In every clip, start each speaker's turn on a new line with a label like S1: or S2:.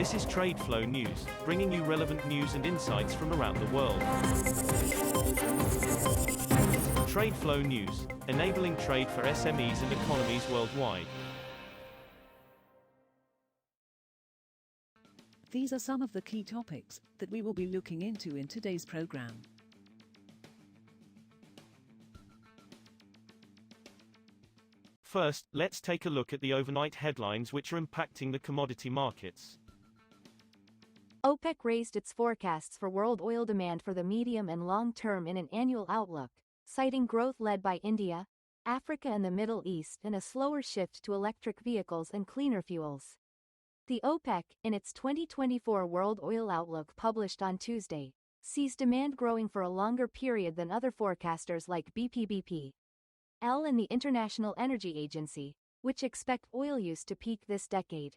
S1: This is TradeFlow News, bringing you relevant news and insights from around the world. TradeFlow News, enabling trade for SMEs and economies worldwide.
S2: These are some of the key topics that we will be looking into in today's program.
S1: First, let's take a look at the overnight headlines which are impacting the commodity markets.
S3: OPEC raised its forecasts for world oil demand for the medium and long term in an annual outlook, citing growth led by India, Africa and the Middle East and a slower shift to electric vehicles and cleaner fuels. The OPEC, in its 2024 World Oil Outlook published on Tuesday, sees demand growing for a longer period than other forecasters like BP, and the International Energy Agency, which expect oil use to peak this decade.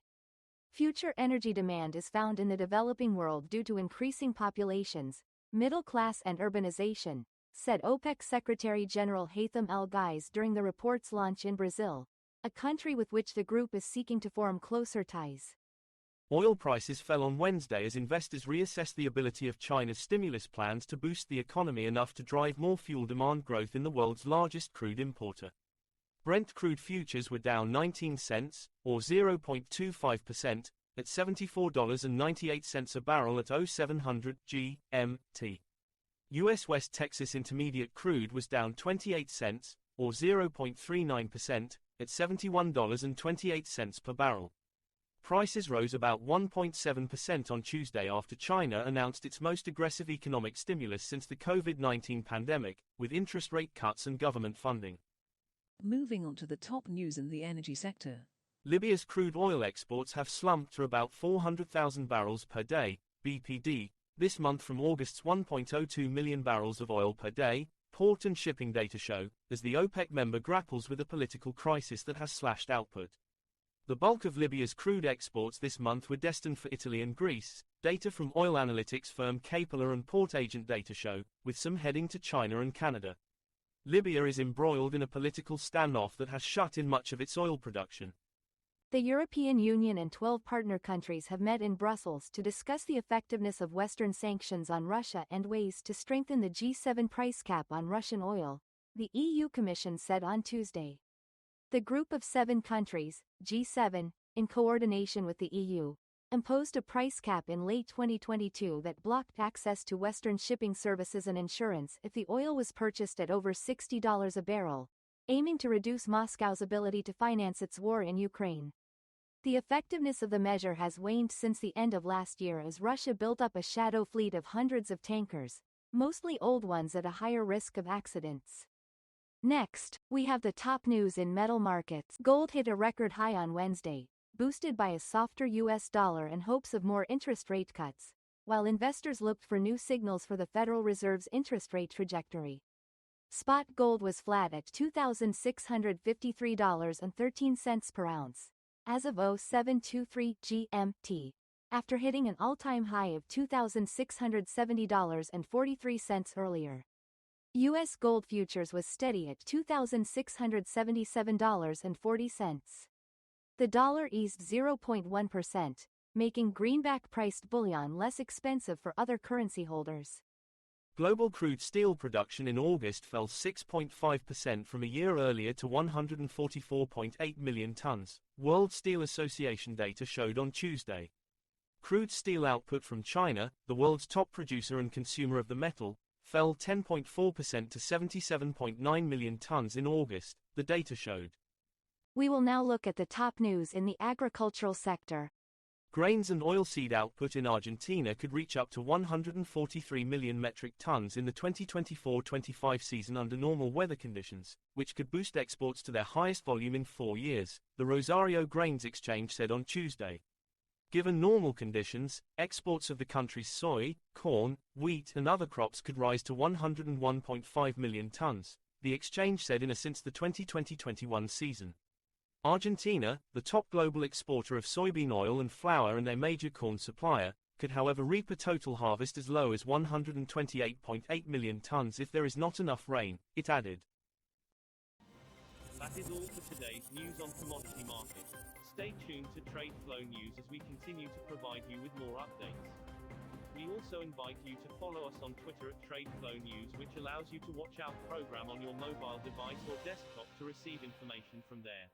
S3: Future energy demand is found in the developing world due to increasing populations, middle class and urbanization, said OPEC Secretary General Haytham El-Ghais during the report's launch in Brazil, a country with which the group is seeking to form closer ties.
S1: Oil prices fell on Wednesday as investors reassessed the ability of China's stimulus plans to boost the economy enough to drive more fuel demand growth in the world's largest crude importer. Brent crude futures were down 19 cents, or 0.25%, at $74.98 a barrel at 0700 GMT. U.S. West Texas Intermediate crude was down 28 cents, or 0.39%, at $71.28 per barrel. Prices rose about 1.7% on Tuesday after China announced its most aggressive economic stimulus since the COVID-19 pandemic, with interest rate cuts and government funding.
S2: Moving on to the top news in the energy sector.
S1: Libya's crude oil exports have slumped to about 400,000 barrels per day, BPD, this month from August's 1.02 million barrels of oil per day, port and shipping data show, as the OPEC member grapples with a political crisis that has slashed output. The bulk of Libya's crude exports this month were destined for Italy and Greece, data from oil analytics firm Capella and port agent data show, with some heading to China and Canada. Libya is embroiled in a political standoff that has shut in much of its oil production.
S3: The European Union and 12 partner countries have met in Brussels to discuss the effectiveness of Western sanctions on Russia and ways to strengthen the G7 price cap on Russian oil, the EU Commission said on Tuesday. The group of 7 countries, G7, in coordination with the EU, imposed a price cap in late 2022 that blocked access to Western shipping services and insurance if the oil was purchased at over $60 a barrel, aiming to reduce Moscow's ability to finance its war in Ukraine. The effectiveness of the measure has waned since the end of last year as Russia built up a shadow fleet of hundreds of tankers, mostly old ones at a higher risk of accidents. Next, we have the top news in metal markets. Gold hit a record high on Wednesday, boosted by a softer US dollar and hopes of more interest rate cuts, while investors looked for new signals for the Federal Reserve's interest rate trajectory. Spot gold was flat at $2,653.13 per ounce, as of 0723 GMT, after hitting an all-time high of $2,670.43 earlier. U.S. gold futures was steady at $2,677.40. The dollar eased 0.1%, making greenback-priced bullion less expensive for other currency holders.
S1: Global crude steel production in August fell 6.5% from a year earlier to 144.8 million tons, World Steel Association data showed on Tuesday. Crude steel output from China, the world's top producer and consumer of the metal, fell 10.4% to 77.9 million tons in August, the data showed.
S3: We will now look at the top news in the agricultural sector.
S1: Grains and oilseed output in Argentina could reach up to 143 million metric tons in the 2024-25 season under normal weather conditions, which could boost exports to their highest volume in 4 years, the Rosario Grains Exchange said on Tuesday. Given normal conditions, exports of the country's soy, corn, wheat and other crops could rise to 101.5 million tons, the exchange said since the 2020-21 season. Argentina, the top global exporter of soybean oil and flour and a major corn supplier, could however reap a total harvest as low as 128.8 million tons if there is not enough rain, it added. That is all for today's news on commodity markets. Stay tuned to TradeFlow News as we continue to provide you with more updates. We also invite you to follow us on Twitter at TradeFlow News, which allows you to watch our program on your mobile device or desktop to receive information from there.